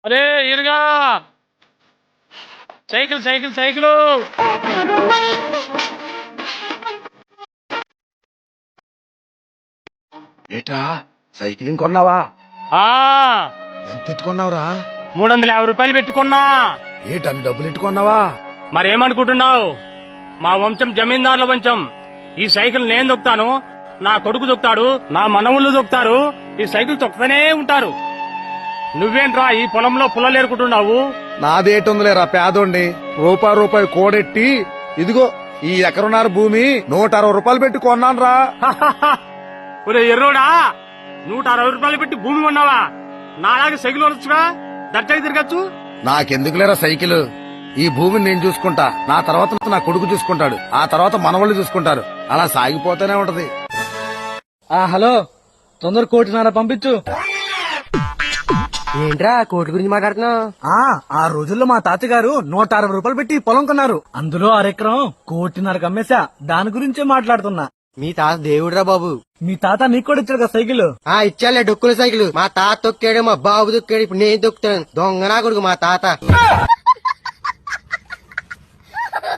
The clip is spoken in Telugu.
అరే ఇరుగా సైకిల్ సైకిల్ సైకిల్. ఏటా సైకిల్ కొన్నావా? ఆ ఎంత ఎత్తుకున్నావురా? 350 రూపాయలు పెట్టుకున్నా. ఏటన్ని డబ్బులు ఎట్టుకున్నావా? మరేమనుకుంటున్నావు? మా వంశం జమీందారుల వంశం. ఈ సైకిల్ నేను దొక్కుతాను, నా కొడుకు దొక్కుతాడు, నా మనవుళ్ళు దొక్కుతారు. ఈ సైకిల్ తొక్కుతూనే ఉంటారు. నువ్వేంట్రా ఈ పొలంలో పుల్లలేరుకుంటున్నావు? నాదేటుందిలేరా పేదోండి. రూపాయి కోడెట్టి ఇదిగో ఈ ఎకరున్నర భూమి 160 రూపాయలు పెట్టి కొన్నాను రా. ఒరే ఎర్రోడా, 160 రూపాయలు పెట్టి భూమి కొన్నావా? నాలాగే సైకిల్ కొనొచ్చుగా, దర్జాకి తిరగచ్చు. నాకెందుకులేరా సైకిల్? ఈ భూమిని నేను చూసుకుంటా, నా తర్వాత నా కొడుకు చూసుకుంటాడు, ఆ తర్వాత మనవాళ్ళు చూసుకుంటారు. అలా సాగిపోతూనే ఉంటది. హలో, తొందర 1.5 పంపించు. ఏంట్రా కోటి గురించి మాట్లాడుతున్నావు? ఆ రోజుల్లో మా తాతగారు 160 రూపాయలు పెట్టి పొలం కొన్నారు. అందులో అరెకరం 1.5 అమ్మేశా. దాని గురించే మాట్లాడుతున్నా. మీ తాత దేవుడురా బాబు. మీ తాత నీకు కూడా ఇచ్చాడు కదా సైకిల్. ఇచ్చాలే డొక్కుల సైకిల్. మా తాత తొక్కాడు, మా బాబు తొక్కాడు, ఇప్పుడు నేను తొక్కుతాను. దొంగనా కొడుకు మా తాత.